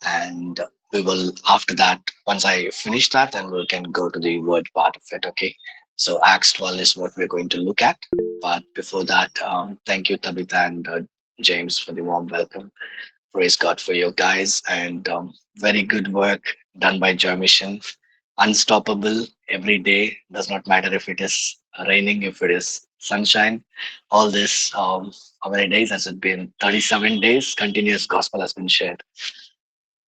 and we will after that, once I finish that, then we can go to the word part of it. Okay, so Acts 12 is what we're going to look at, but before that, thank you Tabitha and James for the warm welcome. Praise God for you guys, and very good work done by Joy Mission. Unstoppable every day, does not matter if it is raining, if it is sunshine. All this, how many days has it been? 37 days. Continuous gospel has been shared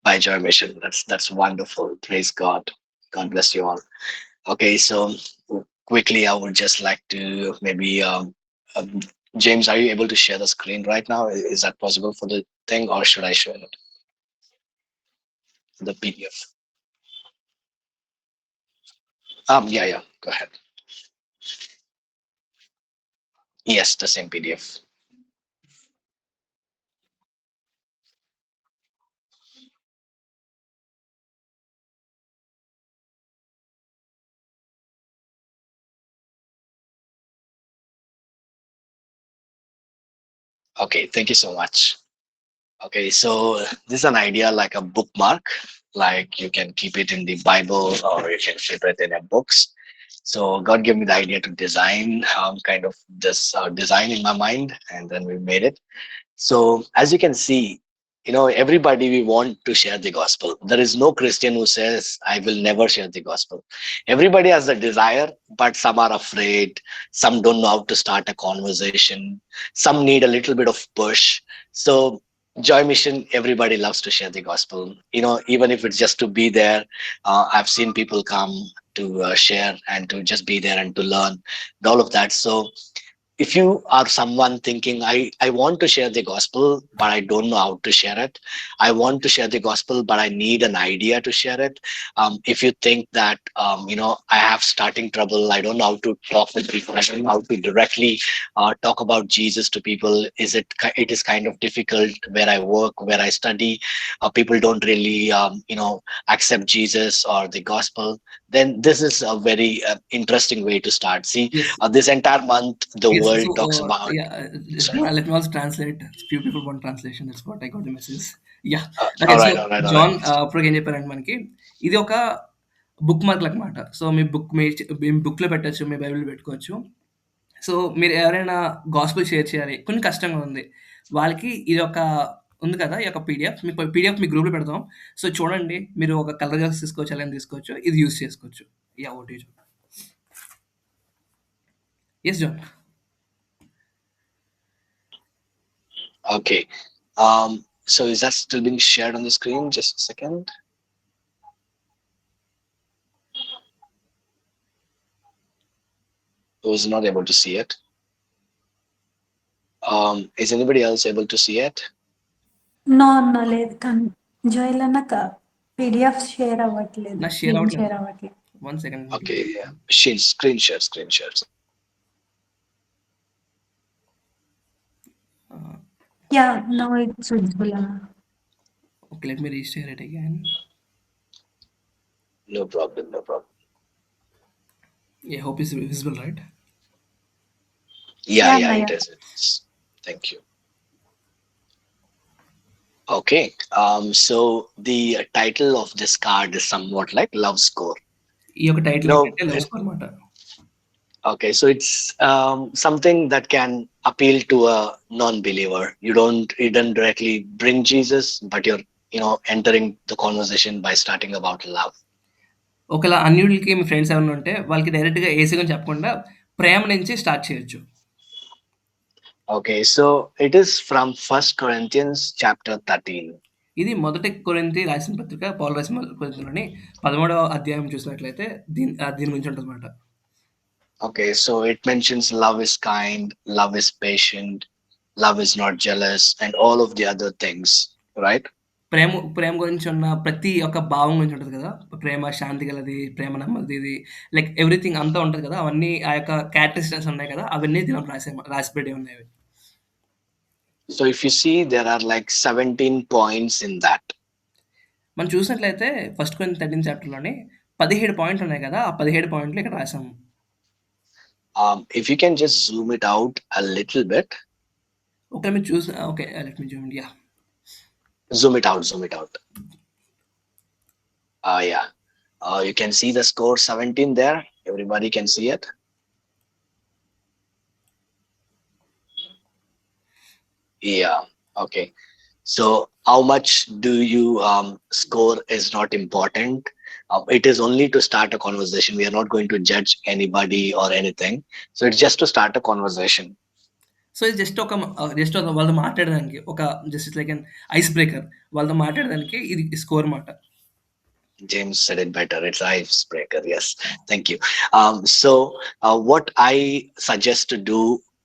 by Joy Mission. That's wonderful. Praise God. God bless you all. Okay, so quickly, I would just like to maybe um, James, are you able to share the screen right now? Is that possible for the thing, or should I share it? The PDF. Yeah, yeah. Go ahead. Yes, the same PDF. Okay, thank you so much. Okay, so this is an idea like a bookmark, like you can keep it in the Bible or you can keep it in your books. So God gave me the idea to design kind of this design in my mind, and then we made it. So as you can see, everybody we want to share the gospel. There is no Christian who says, I will never share the gospel. Everybody has the desire, but some are afraid. Some don't know how to start a conversation. Some need a little bit of push. So Joy Mission, everybody loves to share the gospel. Even if it's just to be there. I've seen people come to share and to just be there and to learn and all of that. So if you are someone thinking, I want to share the gospel but I don't know how to share it, I want to share the gospel but I need an idea to share it. If you think that I have starting trouble, I don't know how to talk with people, I don't know how to directly talk about Jesus to people, it is kind of difficult where I work, where I study, people don't really accept Jesus or the gospel, then this is a very interesting way to start. See, Yes, this entire month the yes. world So, talks about. yeah, Sorry. let me also translate. Few people want translation. That's what I got the message. Yeah. All Okay. So, right, all right, all right. John, ఇప్పుడు ఏం చెప్పారంటే మనకి ఇది ఒక book mark అనమాట. So, మీ book మీ బుక్‌లో పెట్టొచ్చు. మీ బైబిల్‌లో పెట్టుకోవచ్చు. సో, మీరు ఎవరైనా గాస్పెల్ షేర్ చేయాలి. కొంచెం కష్టంగా ఉంది. వాళ్ళకి ఇదొక ఉంది కదా! ఈ యొక్క పీడీఎఫ్ మీ గ్రూప్‌లో పెడతాం. సో, చూడండి. మీరు ఒక కలర్ గ్లాస్ తీసుకోవచ్చు, ఎలైనా తీసుకోవచ్చు. ఇది యూజ్ చేసుకోవచ్చు. Yeah! Over to you. Yes John. Okay. So is that still being shared on the screen? Just a second. I was not able to see it. Is anybody else able to see it? No అన్న లేదు. కానీ జోయల్ అన్న PDF share అవ్వట్లేదు. నాకు share screen అవ్వట్లేదు. Share అవ్వట్లేదు. 1 second. Okay, yeah. Screen share, screen shares. Uh, yeah no it's visible అన్న. okay, let me reshare it again. No problem, no problem. Yeah, hope it's visible, right? Yeah, yeah yeah, అన్న it yeah. is. It is. Thank you. Okay. So the title of this card is somewhat like Love Score. ఈ యొక్క You title know, ఏంటంటే love score అనమాట. Okay, so it's something that can appeal to a non-believer. You don't directly bring Jesus, but you're entering the conversation by starting about love. ఒకవేళ అన్యులకి మీ friends ఎవరైనా ఉంటే వాళ్ళకి డైరెక్ట్‌గా యేసు గురించి చెప్పకుండా ప్రేమ నుంచి స్టార్ట్ చేయొచ్చు. Okay, so it is from First Corinthians chapter 13. ఇది మొదటి కొరింథీ రాసిన పత్రిక పౌలు రాసిన కొరింథీలోని 13వ అధ్యాయం చూసినట్లయితే దీని గురించి ఉంటదన్నమాట. Okay, so it mentions love is kind, love is patient, love is not jealous, and all of the other things, right? ప్రేమ గురించి ఉన్న ప్రతి ఒక్క భావం గురించి ఉంటది కదా! ప్రేమ శాంతి గలది, ప్రేమ నెమ్మదిది, లైక్ ఎవ్రీథింగ్ అంతా ఉంటది కదా! అవన్నీ ఆ యొక్క క్యారెక్టరిస్టిక్స్ ఉన్నాయి కదా! అవన్నీ దీనిలో రాసిపెట్టి ఉన్నాయి అవి. So if you see, there are like 17 points in that. మనం చూసినట్లయితే ఫస్ట్ కొరింథీ 13 చాప్టర్‌లోని 17 పాయింట్లు ఉన్నాయి కదా! ఆ 17 పాయింట్లు ఇక్కడ రాసాము. If you can just zoom it out a little bit. ఒకవేళ మీరు చూసి okay. Let me Zoom. Yeah! Zoom it out, zoom it out. Yeah. You can see the score 17 there. Everybody can see it. Yeah. Okay. So how much do you score is not important. It is only to start a conversation. We are not going to judge anybody or anything. So it's just to start a conversation. So, ఇది just ఒక వాళ్ళతో మాట్లాడడానికి ఒక just like ice breaker. వాళ్ళతో మాట్లాడడానికి ఇది score మాట. James said it better. It's icebreaker. Yes, thank you. What I suggest to do,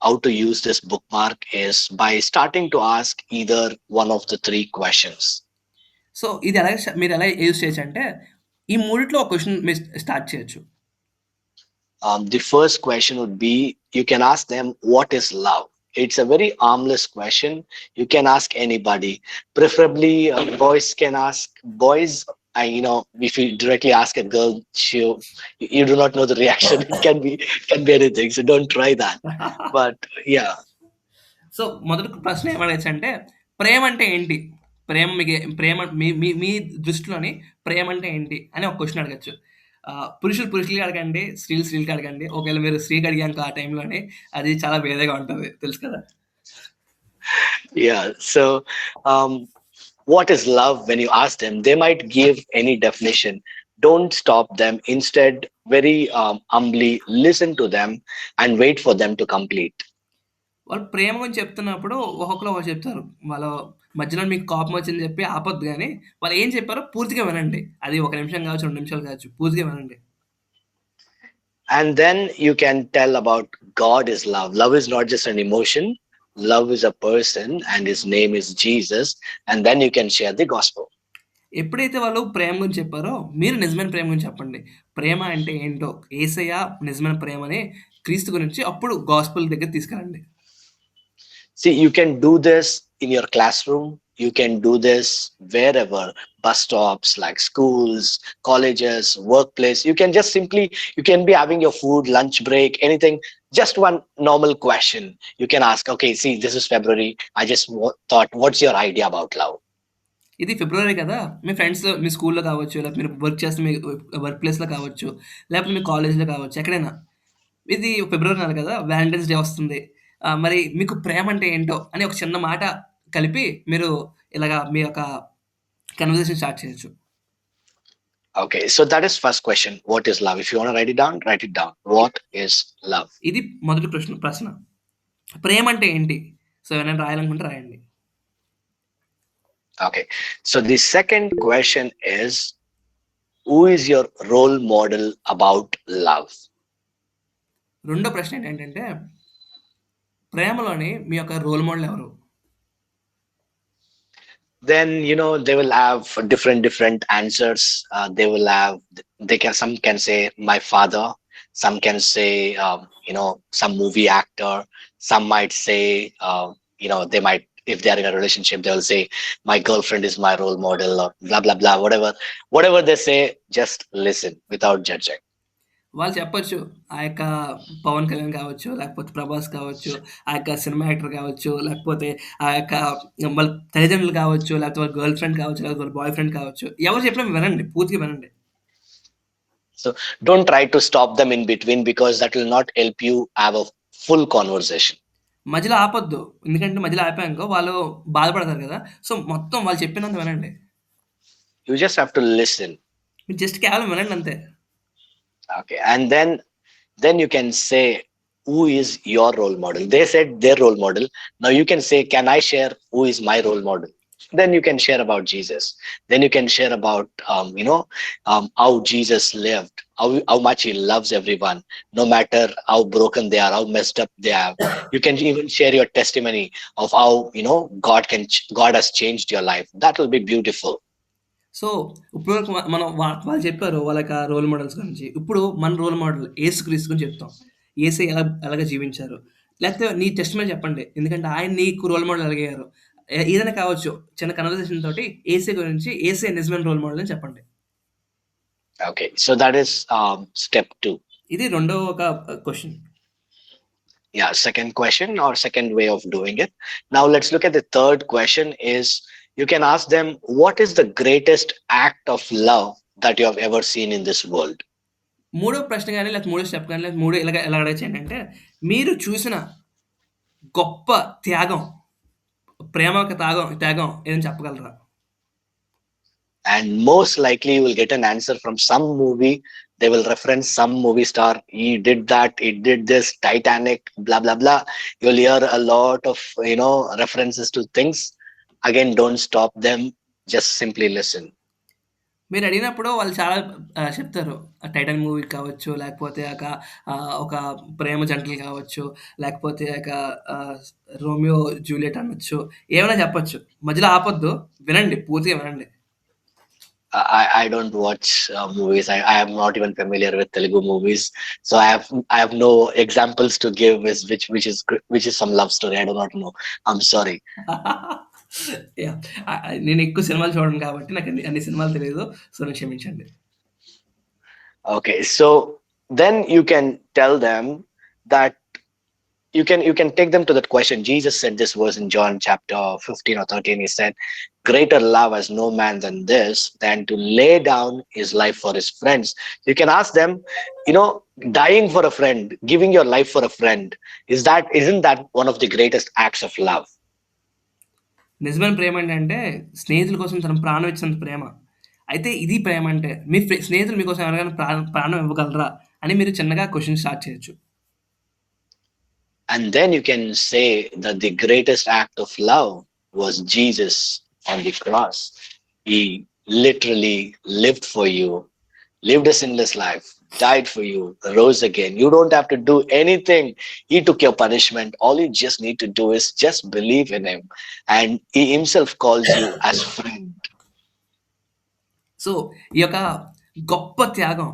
how to use this bookmark is by starting to ask either one of the three questions. So, ఇది మీరు ఎలా use చేయొచ్చంటే, ఈ మూడిట్లో ఒక question మీరు start చేయొచ్చు. The first question would be, you can ask them, what is love? It's a very harmless question. You can ask anybody. Preferably, boys can ask boys. If you directly ask a girl, you do not know the reaction. It can be anything. So don't try that. But yeah, so, మొదటి ప్రశ్న ఏమడగచ్చంటే, ప్రేమ అంటే ఏంటి? ప్రేమ మీ మీ మీ దృష్టిలోని ప్రేమ అంటే ఏంటి? అని ఒక question అడగొచ్చు. పురుషులకి అడగండి. స్త్రీలకి అడగండి. ఒకవేళ మీరు స్త్రీకి అడిగాక ఆ టైంలోనే అది చాలా వేరేగా ఉంటది. తెలుసు కదా! yeah. So, what is love? When you ask them, they might give any definition. Don't stop them. Instead, very humbly listen to them and wait for them to complete. వాళ్ళు ప్రేమ గురించి చెప్తున్నప్పుడు ఒక్కొక్కళ్ళు ఒకటి చెప్తారు. వాళ్ళ మధ్యలో మీకు కోపం వచ్చిందని చెప్పి ఆపొద్దు గానీ, వాళ్ళు ఏం చెప్పారో పూర్తిగా వినండి. అది 1 నిమిషం కావచ్చు, 2 నిమిషాలు కావచ్చు. పూర్తిగా వినండి. And then you can tell about God is love. Love is not just an emotion. Love is a person, and his name is Jesus. And then you can share the gospel. ఎప్పుడైతే వాళ్ళు ప్రేమ గురించి చెప్పారో, మీరు నిజమైన ప్రేమ గురించి చెప్పండి. ప్రేమ అంటే ఏంటో, యేసయ్య నిజమైన ప్రేమని, క్రీస్తు గురించి అప్పుడు గాస్పెల్ దగ్గర తీసుకురండి. See, you can do this in your classroom. You can do this wherever, bus stops like schools, colleges, workplace. You can just simply, you can be having your food, lunch break, anything. Just one normal question. You can ask, okay, see, this is February. I just thought, what's your idea about love? ఇది ఫిబ్రవరి కదా! మీ ఫ్రెండ్స్‌లో మీ స్కూల్‌లో కావచ్చు, లేకపోతే మీరు work చేస్తున్న మీ work ప్లేస్‌లో కావచ్చు, లేకపోతే మీ కాలేజ్‌లో కావచ్చు, ఎక్కడైనా. ఇది ఫిబ్రవరి నెల కదా! వాలంటైన్స్ డే వస్తుంది. మరి మీకు ప్రేమ అంటే ఏంటో అని ఒక చిన్న మాట కలిపి మీరు ఇలాగా మీ యొక్క కన్వర్జేషన్ స్టార్ట్ చేయొచ్చు. Okay, so that is first question. What is love? If you want to write it down, write it down. What is love? ఇది మొదటి ప్రశ్న. ప్రేమ అంటే ఏంటి? సో, ఎవరైనా రాయాలనుకుంటే రాయండి. Okay, so the second question is, who is your role model about love? రెండో ప్రశ్న ఏంటంటే, ప్రేమలోని మీ యొక్క రోల్ మోడల్ ఎవరు? Then they will have different answers. Some can say my father, some can say some movie actor, some might say they might, if they are in a relationship, they will say my girlfriend is my role model, or blah blah blah, whatever they say. Just listen without judging. వాళ్ళు చెప్పొచ్చు. ఆ యొక్క పవన్ కళ్యాణ్ కావచ్చు, లేకపోతే ప్రభాస్ కావచ్చు, ఆ యొక్క cinema actor కావచ్చు, లేకపోతే ఆ యొక్క వాళ్ళ తల్లిదండ్రులు కావచ్చు, లేకపోతే వాళ్ళ గర్ల్ ఫ్రెండ్ కావచ్చు, లేకపోతే వాళ్ళ బాయ్ ఫ్రెండ్ కావచ్చు. ఎవరు చెప్పినా వినండి. పూర్తిగా వినండి. So don't try to stop them in between, because that will not help you have a full conversation. మధ్యలో ఆపొద్దు. ఎందుకంటే మధ్యలో ఆపామనుకో వాళ్ళు బాధపడతారు కదా! సో, మొత్తం వాళ్ళు చెప్పినంత వినండి. You just have to listen. మీరు జస్ట్ కేవలం వినండి అంతే. Okay, and then you can say, who is your role model? They said their role model. Now you can say, can I share who is my role model? Then you can share about Jesus. Then you can share about how Jesus lived, how much he loves everyone, no matter how broken they are, how messed up they are. You can even share your testimony of how God has changed your life. That will be beautiful. So, ఇప్పుడు వరకు మనం వాళ్ళు చెప్పారు వాళ్ళ యొక్క role models గురించి. ఇప్పుడు మన రోల్ మోడల్ యేసుక్రీస్తు గురించి చెప్తాం. యేసయ్య ఎలాగా జీవించారు. లేకపోతే నీ టెస్టిమనీ చెప్పండి. ఎందుకంటే ఆయన నీకు రోల్ మోడల్ ఎలాగయ్యారు. ఏదైనా కావచ్చు. చిన్న కన్వర్జేషన్ తోటి యేసయ్య గురించి, యేసయ్య నిజమైన రోల్ మోడల్ అని చెప్పండి. Okay, so that is step 2. ఇది రెండో ఒక question. Yeah, second question or second way of doing it. Now let's look at the third question. Is you can ask them, what is the greatest act of love that you have ever seen in this world? మూడో ప్రశ్న గాని, లేకపోతే మూడో step గాని, లేకపోతే మూడో ఎలా అడగొచ్చండి అంటే, మీరు చూసిన గొప్ప త్యాగం, ప్రేమ యొక్క త్యాగం ఏదైనా చెప్పగలరా? And most likely you will get an answer from some movie. They will reference some movie star. He did that, he did this, Titanic, blah blah blah. You'll hear a lot of references to things. Again, don't stop them, just simply listen. మీరు అడిగినప్పుడు వాళ్ళు చాలా చెప్తారు. Titanic movie కావచ్చు, లేకపోతే ఒక ప్రేమ జంటలు కావచ్చు, లేకపోతే రోమియో జూలియట్ అనొచ్చు. ఏమైనా చెప్పొచ్చు. మధ్యలో ఆపొద్దు. వినండి. పూర్తిగా వినండి. I don't watch movies. I am not even familiar with Telugu movies, so I have no examples to give which is some love story. I do not know. I'm sorry. Yeah! నేను ఎక్కువ సినిమాలు చూడను కాబట్టి నాకు అన్ని సినిమాలు తెలియదు. So నన్ను క్షమించండి. Okay, so then you can tell them that you can take them to that question. Jesus said this verse in John chapter 15 or 13. He said, greater love has no man than this, than to lay down his life for his friends. You can ask them, dying for a friend, giving your life for a friend, isn't that one of the greatest acts of love? నిజమైన ప్రేమ ఏంటంటే స్నేహితుల కోసం తన ప్రాణం ఇచ్చినంత ప్రేమ. అయితే ఇది ప్రేమ అంటే మీ స్నేహితులు మీకోసం ఎవరికైనా ప్రాణం ఇవ్వగలరా అని మీరు చిన్నగా క్వశ్చన్ స్టార్ట్ చేయొచ్చు. And then you can say that the greatest act of love was Jesus on the cross. He literally lived for you, lived a sinless life, died for you, rose again. You don't have to do anything. He took your punishment. All you just need to do is just believe in him, and he himself calls you as friend. So ఈ యొక్క గొప్ప త్యాగం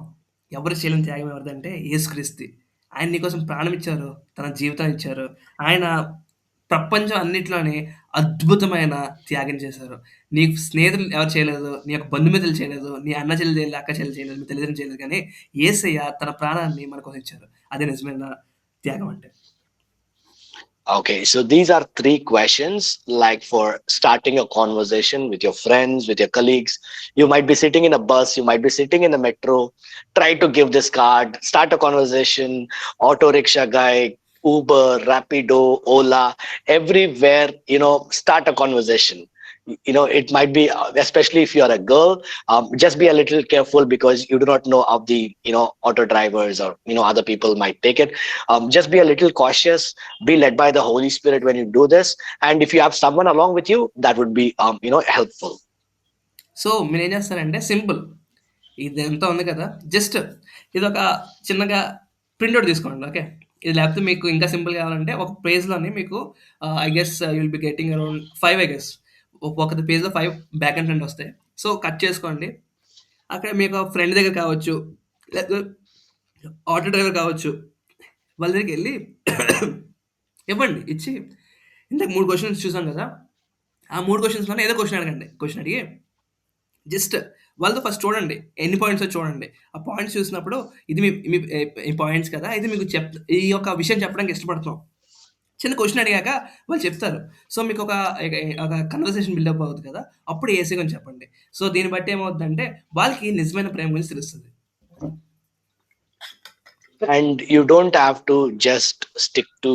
ఎవరు చేయలేని త్యాగం ఎవరిదంటే యేసుక్రీస్తు. ఆయన నీకోసం ప్రాణం ఇచ్చారు, తన జీవితాన్ని ఇచ్చారు. ఆయన ప్రపంచం అన్నిట్లోనే అద్భుతమైన త్యాగం చేశారు. నీ స్నేహితులు ఎవరు చేయలేదు, నీ యొక్క బంధుమిత్రులు చేయలేదు, నీ అన్న చెల్లి చేయలేదు, అక్క చెల్లి చేయలేదు, మీ తల్లిదండ్రులు చేయలేదు. కానీ యేసయ్య తన ప్రాణాన్ని మన కోసం ఇచ్చారు. అదే నిజమైన త్యాగం అంటే. Okay, so these are 3 questions, like for starting a conversation with your friends, with your colleagues. You might be sitting in a bus, you might be sitting in the metro. Try to give this card, start a conversation. Auto rickshaw guy, Uber, Rapido, Ola, everywhere, start a conversation. It might be, especially if you are a girl, just be a little careful because you do not know of the auto drivers or other people might take it. Just be a little cautious, be led by the Holy Spirit when you do this, and if you have someone along with you, that would be helpful. So మీరు ఏం చేస్తారంటే simple, ఇది ఎంత ఉంది కదా, just ఇది ఒక చిన్నగా ప్రింట్అవుట్ తీసుకోండి. ఓకే, ఇది లేకపోతే మీకు ఇంకా సింపుల్ కావాలంటే ఒక పేజ్లోని మీకు I guess you will be getting around 5 I guess ఒక పేజ్లో 5 బ్యాక్ అండ్ ఫ్రంట్ వస్తాయి. సో కట్ చేసుకోండి. అక్కడ మీకు ఫ్రెండ్ దగ్గర కావచ్చు, లేదా ఆటో డ్రైవర్ కావచ్చు, వాళ్ళ దగ్గరికి వెళ్ళి ఇవ్వండి. ఇచ్చి ఇంతకు 3 క్వశ్చన్స్ చూసాం కదా, ఆ 3 క్వశ్చన్స్లోనే ఏదో క్వశ్చన్ అడగండి. క్వశ్చన్ అడిగి జస్ట్ వాళ్ళతో ఫస్ట్ చూడండి, ఎన్ని పాయింట్స్ చూడండి. ఆ పాయింట్స్ చూసినప్పుడు ఇది మీ పాయింట్స్ కదా, ఇది మీకు ఈ యొక్క విషయం చెప్పడానికి ఇష్టపడుతున్నాం. చిన్న క్వశ్చన్ అడిగాక వాళ్ళు చెప్తారు. సో మీకు ఒక కన్వర్సేషన్ బిల్డప్ అవుతుంది కదా, అప్పుడు ఏసీ గురించి చెప్పండి. సో దీన్ని బట్టి ఏమవుతుందంటే వాళ్ళకి నిజమైన ప్రేమ గురించి తెలుస్తుంది. And you don't have to just stick to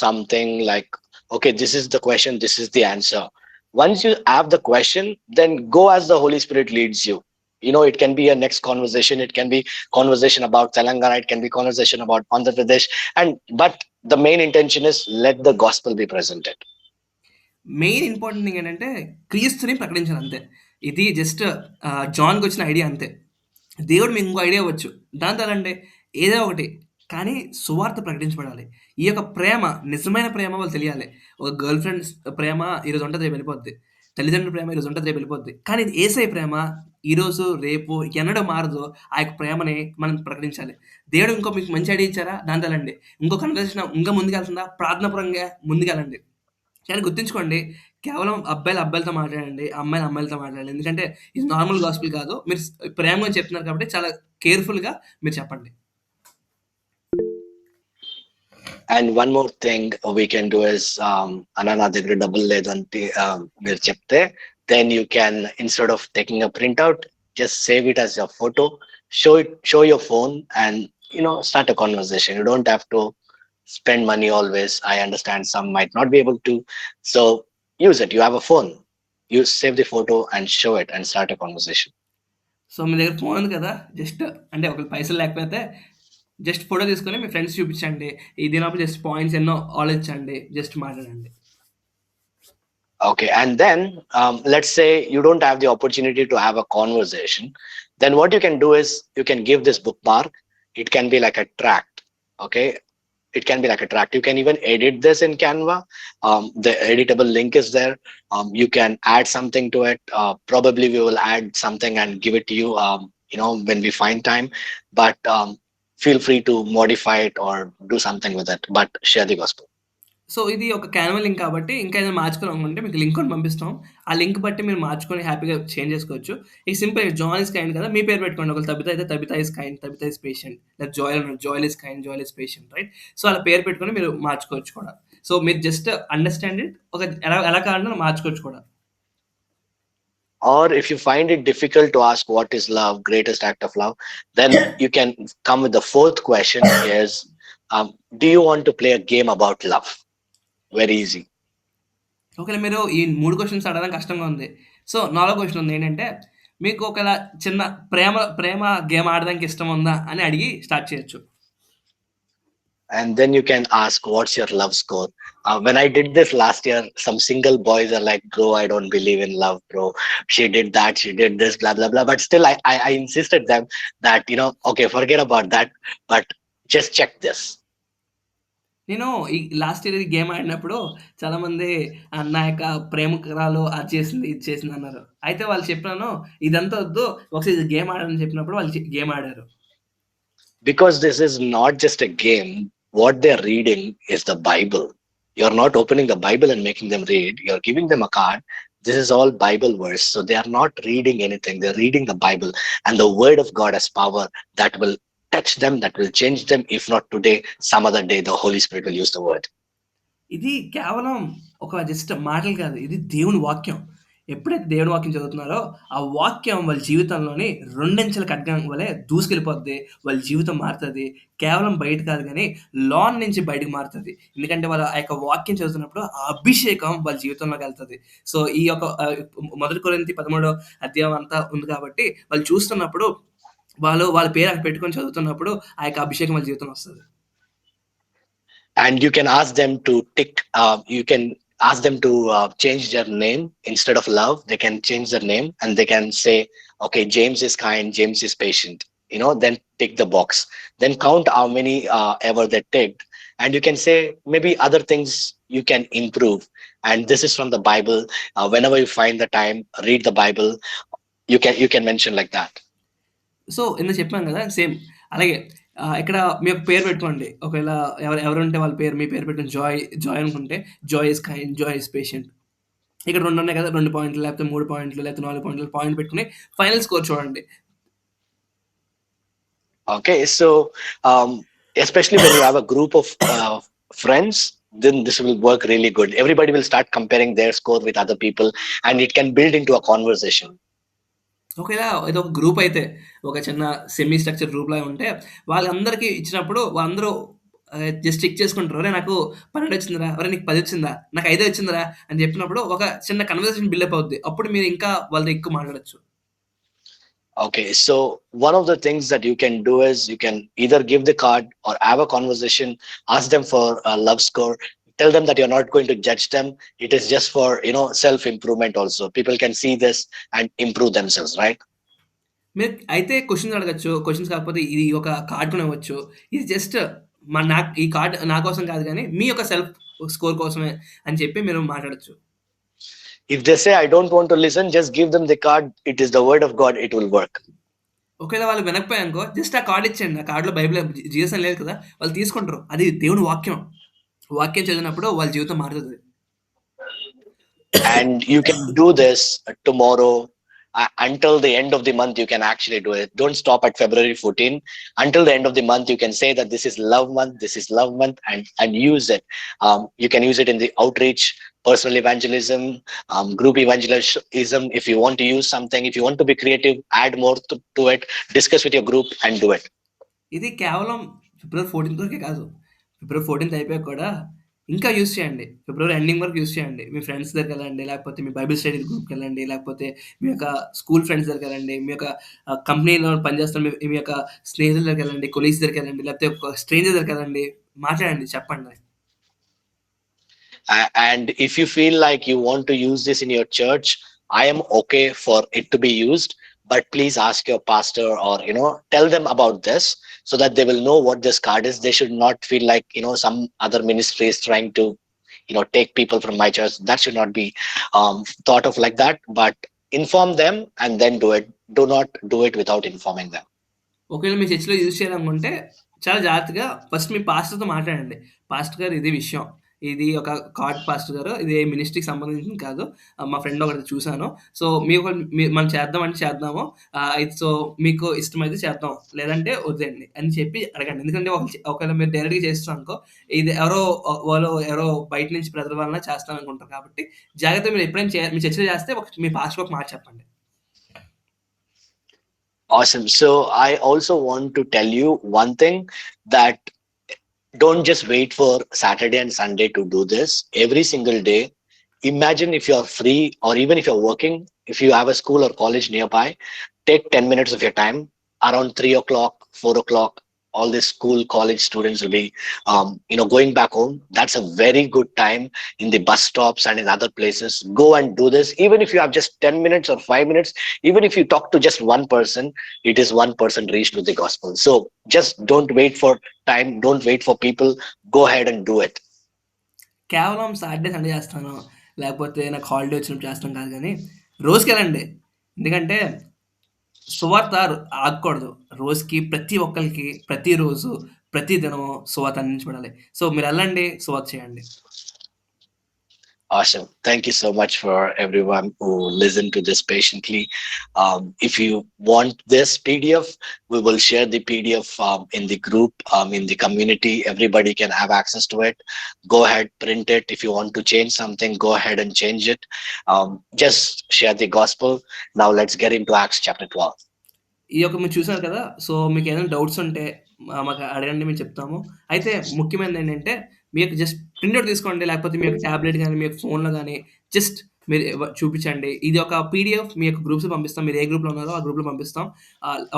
something like, okay, this is the question, this is the answer. Once you have the question, then go as the Holy Spirit leads you. It can be a next conversation, it can be conversation about Telangana, it can be conversation about Andhra Pradesh, but the main intention is let the gospel be presented. Main important thing ఏంటంటే క్రీస్తుని ప్రకటించాలి అంతే. ఇది just జాన్కి వచ్చిన idea అంతే. దేవుడు మీకు ఇంకో ఐడియా ఇవ్వచ్చు, దాని తరంటే ఏదో ఒకటి, కానీ సువార్త ప్రకటించబడాలి. ఈ యొక్క ప్రేమ, నిజమైన ప్రేమ వాళ్ళు తెలియాలి. ఒక గర్ల్ ఫ్రెండ్స్ ప్రేమ ఈరోజు ఉంటుంది, రేపు వెళ్ళిపోద్ది. తల్లిదండ్రుల ప్రేమ ఈరోజు ఉంటుంది, రేపు వెళ్ళిపోద్ది. కానీ ఏసై ప్రేమ ఈరోజు రేపు ఎన్నడూ మారదు. ఆ యొక్క ప్రేమని మనం ప్రకటించాలి. దేవుడు ఇంకో మీకు మంచి ఐడియా ఇచ్చారా, దాని తలండి. ఇంకో కన్వర్సేషన్ ఇంకా ముందుకెళ్తుందా, ప్రార్థనాపరంగా ముందుకెళ్ళండి. కానీ గుర్తుంచుకోండి, కేవలం అబ్బాయిలతో మాట్లాడండి, అమ్మాయిలతో మాట్లాడండి. ఎందుకంటే ఇది నార్మల్ గాస్పెల్ కాదు. మీరు ప్రేమ గురించి చెప్తున్నారు కాబట్టి చాలా కేర్ఫుల్గా మీరు చెప్పండి. And one more thing we can do is anana దగ్గర డబ్బులు లేదంటే మీరు చెప్తే, then you can, instead of taking a printout, just save it as your photo, show your phone, and start a conversation. You don't have to spend money always. I understand some might not be able to, so use it. You have a phone, you save the photo and show it and start a conversation. So మీ దగ్గర phone ఉంది కదా, just అంటే ఒకవేళ పైసలు లేకపోతే just photo తీసుకొని మీ friends చూపించండి. దీనప్పుడు జస్ట్ పాయింట్స్ ఎన్నో ఆలోచించండి, జస్ట్ మాట్లాడండి. Okay, and then let's say you don't have the opportunity to have a conversation. Then what you can do is you can give this bookmark. It can be like a tract. Okay, it can be like a tract. You can even edit this in Canva. The editable link is there. You can add something to it. Probably we will add something and give it to you. When we find time. But feel free to modify it or do something with it. But share the gospel. So ఇది ఒక Canva link కాబట్టి ఇంకా ఏదైనా మార్చుకోవాలనుకుంటే మీకు link కూడా పంపిస్తాం. ఆ link బట్టి మీరు మార్చుకొని హ్యాపీగా చేంజ్ చేసుకోవచ్చు. ఈ సింపుల్ జాన్ ఈస్ కైండ్ కదా, మీ పేరు పెట్టుకోండి. ఒకవేళ తబిత అయితే Tabitha is kind, Tabitha is patient. లేదా Joel is kind, Joel is patient, right? So అలా పేరు పెట్టుకొని మీరు మార్చుకోవచ్చు కూడా. సో మీరు జస్ట్ అండర్స్టాండ్ ఇట్, ఒక ఎలా కావాలన్నా మార్చుకోవచ్చు కూడా. Or if you find it difficult to ask what is love, greatest act of love, then you can come with the fourth question is, do you want to play a game about love? Very easy. ఒకవేళ మీరు ఈ 3 questions అడగడం కష్టంగా ఉంది. So 4వ question ఉంది ఏంటంటే, మీకు ఒకవేళ చిన్న ప్రేమ గేమ్ ఆడడానికి ఇష్టం ఉందా అని అడిగి స్టార్ట్ చేయొచ్చు. And then you can ask, what's your love score? When I did this last year, some single boys are like, bro, I don't believe in love, bro. She did that, she did this, blah, blah, blah. But still, I insisted them that, okay, forget about that, but just check this. నేను ఈ last year ఈ game ఆడినప్పుడు చాలామంది నా యొక్క ప్రేమికురాలు అది చేసింది, ఇది చేసింది అన్నారు. అయితే వాళ్ళు చెప్పాను, ఇదంతా వద్దు, ఒకసారి ఇది గేమ్ ఆడని చెప్పినప్పుడు వాళ్ళు గేమ్ ఆడారు. Because this is not just a game. What they're reading is the Bible. You're not opening the Bible and making them read. You're giving them a card. This is all Bible verse. So they are not reading anything. They're reading the Bible. And the word of God has power that will touch them, that will change them. If not today, some other day, the Holy Spirit will use the word. ఇది కేవలం ఒక just మాటలు కాదు, ఇది దేవుని వాక్యం. ఎప్పుడైతే దేవుని వాక్యం చదువుతున్నారో ఆ వాక్యం వాళ్ళ జీవితంలోని 2 అంచెల ఖడ్గం వలె దూసుకెళ్ళిపోద్ది. వాళ్ళ జీవితం మారుతుంది. కేవలం బయట కాదు కానీ లోన్ నుంచి బయటకు మారుతుంది. ఎందుకంటే వాళ్ళ ఆ యొక్క వాక్యం చదువుతున్నప్పుడు ఆ అభిషేకం వాళ్ళ జీవితంలోకి వెళ్తుంది. సో ఈ యొక్క 1 కొరింథీ 13వ అధ్యాయం అంతా ఉంది కాబట్టి వాళ్ళు చూస్తున్నప్పుడు వాళ్ళ పేరు అక్కడ పెట్టుకొని చదువుతున్నప్పుడు ఆ యొక్క అభిషేకం వాళ్ళ జీవితంలో వస్తుంది. And you can ask them to change their name. Instead of love, they can change their name and they can say, okay, James is kind, James is patient. Then tick the box. Then count how many ever they ticked, and you can say maybe other things you can improve. And this is from the Bible. Whenever you find the time, read the Bible. You can mention like that. So ఇందాక చెప్పాను కదా, same అలాగే ఇక్కడ మీ యొక్క పేరు పెట్టుకోండి. ఒకవేళ ఎవరుంటే వాళ్ళ పేరు, మీ పేరు పెట్టుకుని జాయ్ అనుకుంటే Joy is kind, Joy is patient. ఇక్కడ 2 ఉన్నాయి కదా, 2 పాయింట్లు లేకపోతే 3 పాయింట్లు లేకపోతే 4 పాయింట్లు పాయింట్ పెట్టుకుని ఫైనల్ స్కోర్ చూడండి. Okay, so especially when you have a group of friends, then this will work really good. Everybody will start comparing their score with other people and it can build into a conversation. ఒకవేళ ఏదో ఒక group అయితే, ఒక చిన్న semi structure group లాగా ఉంటే వాళ్ళందరికీ ఇచ్చినప్పుడు వాళ్ళందరూ జస్ట్ చెక్ చేసుకుంటారు. అరే నాకు 12 వచ్చిందిరా, అరే నీకు 10 వచ్చిందా, నాకు 5 వచ్చిందిరా అని చెప్పినప్పుడు ఒక చిన్న కన్వర్సేషన్ బిల్డప్ అవుద్ది. అప్పుడు మీరు ఇంకా వాళ్ళతో ఎక్కువ మాట్లాడచ్చు. Okay, so one of the things that you can do is you can either give the card or have a conversation, ask them for a love score, tell them that you're not going to judge them. It is just for, self improvement also. People can see this and improve themselves, right? మీరు అయితే questions అడగచ్చు. Questions కాకపోతే ఇది ఒక card కూడా ఇవ్వచ్చు. ఇది just ఈ కార్డ్ నా కోసం కాదు కానీ మీ యొక్క సెల్ఫ్ స్కోర్ కోసమే అని చెప్పి మీరు మాట్లాడచ్చు. If they say I don't want to listen, just give them the card. It is the word of God. It will work. ఒకవేళ వాళ్ళు వినకపోయానుకో జస్ట్ ఆ కార్డ్ ఇచ్చేయండి. ఆ కార్డులో బైబిల్ జీసస్ అని లేదు కదా, వాళ్ళు తీసుకుంటారు. అది దేవుని వాక్యం. వాక్యం చదివినప్పుడు వాళ్ళ జీవితం మారుతుంది. And you can do this tomorrow, until the end of the month you can actually do it. Don't stop at February 14. Until the end of the month you can say that this is love month, this is love month, and use it. You can use it in the outreach, personal evangelism, group evangelism. If you want to use something, if you want to be creative, add more to it, discuss with your group and do it. ఇది కేవలం ఫిబ్రవరి 14థ్ వరకే కాదు. ఫిబ్రవరి 14థ్ అయిపోయాక కూడా ఇంకా use చేయండి. ఫిబ్రవరి ending వరకు use చేయండి. మీ ఫ్రెండ్స్ దగ్గరికెళ్ళండి, లేకపోతే మీ బైబిల్ స్టడీ గ్రూప్‌కెళ్ళండి, లేకపోతే మీ యొక్క స్కూల్ ఫ్రెండ్స్ దగ్గరికెళ్ళండి, మీ యొక్క కంపెనీలో పనిచేస్తున్న మీ మీ యొక్క స్నేహితుల దగ్గరికెళ్ళండి, కొలీగ్స్ దగ్గరికెళ్ళండి, లేకపోతే ఒక స్ట్రేంజర్ దగ్గరికెళ్ళండి. మాట్లాడండి, చెప్పండి. And if you feel like you want to use this in your church, I am okay for it to be used, but please ask your pastor, or tell them about this, so that they will know what this card is. They should not feel like some other ministry is trying to take people from my church. That should not be thought of like that, but inform them and then do it. Do not do it without informing them. ఒకవేళ మీ చర్చ్‌లో use చేయాలనుకుంటే చాలా జాగ్రత్తగా first మీ పాస్టర్‌తో మాట్లాడండి. Pastor గారు ఇది విషయం. ఇది ఒక కార్డ్ పాస్టర్ గారు. ఇది మినిస్ట్రీకి సంబంధించింది కాదు. మా ఫ్రెండ్ ఒకరిది చూసాను. సో మనం చేద్దాం అంటే చేద్దాము. సో మీకు ఇష్టమైతే చేద్దాం. లేదంటే వదిలేయండి అని చెప్పి అడగండి. ఎందుకంటే ఒకవేళ మీరు డైరెక్ట్‌గా చేస్తున్నారనుకో, ఇది వాళ్ళు ఎవరో బయట నుంచి ప్రెజర్ వలన చేస్తారనుకుంటారు. కాబట్టి జాగ్రత్తగా మీరు ఎప్పుడైనా మీ చర్చ్‌లో చేస్తే మీ పాస్టర్‌కి ఒక మాట చెప్పండి. Awesome. So I also want to tell you one thing, that don't just wait for Saturday and Sunday to do this. Every single day, imagine if you're free, or even if you're working, if you have a school or college nearby, take 10 minutes of your time around 3 o'clock, 4 o'clock. All these school, college students will be going back home. That's a very good time in the bus stops and in other places. Go and do this. Even if you have just 10 minutes or 5 minutes, even if you talk to just one person, it is one person reached with the gospel. So just don't wait for time, don't wait for people. Go ahead and do it. కేవలం Saturday, Sunday చేస్తాను, లేకపోతే నాకు holiday వచ్చినప్పుడు చేస్తాం కాదు కానీ రోజుకెళ్ళండి. ఎందుకంటే సువార్త ఆగకూడదు. రోజుకి ప్రతి ఒక్కళ్ళకి ప్రతిరోజు, ప్రతి దినము సువార్త అందించబడాలి. సో మీరెళ్ళండి, సువార్త చేయండి. Awesome. Thank you so much for everyone who listened to this patiently. If you want this PDF, we will share the PDF in the group, in the community. Everybody can have access to it. Go ahead, print it. If you want to change something, go ahead and change it. Just share the gospel. Now let's get into Acts chapter 12. ఈ యొక్క మీరు చూసారు కదా! So మీకేదైనా doubts ఉంటే మాకు అడగండి, మేము చెప్తాము. అయితే ముఖ్యమైనదేంటంటే మీ యొక్క జస్ట్ ప్రింటౌట్ తీసుకోండి. లేకపోతే మీ యొక్క టాబ్లెట్ గానీ, మీ యొక్క ఫోన్‌లో గానీ జస్ట్ మీరు చూపించండి. ఇది ఒక పీడీఎఫ్ మీ యొక్క గ్రూప్స్‌కి పంపిస్తాం. మీరు ఏ గ్రూప్‌లో ఉన్నారో ఆ గ్రూప్‌లో పంపిస్తాం.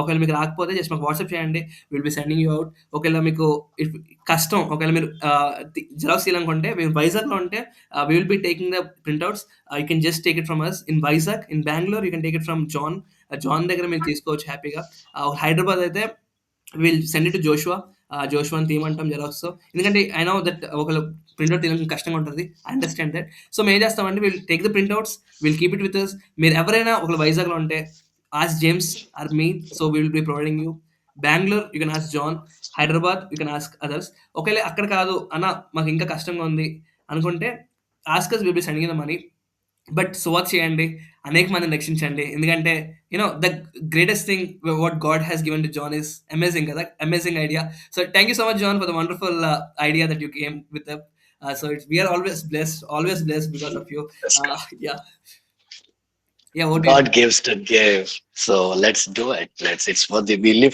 ఒకవేళ మీకు రాకపోతే జస్ట్ మాకు వాట్సాప్ చేయండి. Will be sending you out. ఒకవేళ మీకు కష్టం, ఒకవేళ మీరు జిరాక్స్ తీయాలనుకుంటే, మీరు వైజాగ్‌లో ఉంటే we will be taking the printouts. You can just take it from us. In Vizag, in Bengaluru you can take it from John దగ్గర మీరు తీసుకోవచ్చు హ్యాపీగా. హైదరాబాద్ అయితే will send it to Joshua. జోషువాని తీయమంటాం జిరాక్స్. ఎందుకంటే ఐ నో దట్ ఒకవేళ ప్రింటౌట్ తీయడానికి కష్టంగా ఉంటది. I understand that. సో మేము ఏం చేస్తామంటే will take the printouts, will keep it with us. మీరు ఎవరైనా ఒకవేళ వైజాగ్‌లో ఉంటే ask James or me. So we will be providing you. Bengaluru you can ask John. Hyderabad you can ask others. ఒకవేళ అక్కడ కాదు అన్న మాకు ఇంకా కష్టంగా ఉంది అనుకుంటే ask us, will be sending you the money. But సువార్త చేయండి. అనేక మందిని రక్షించండి. ఎందుకంటే the greatest thing what God has given to John is amazing కదా! Amazing idea. So thank you so much John for the wonderful idea that you came with. So we are always blessed because of you. Yeah. What do you God gives to give. So let's do it. It's for the we live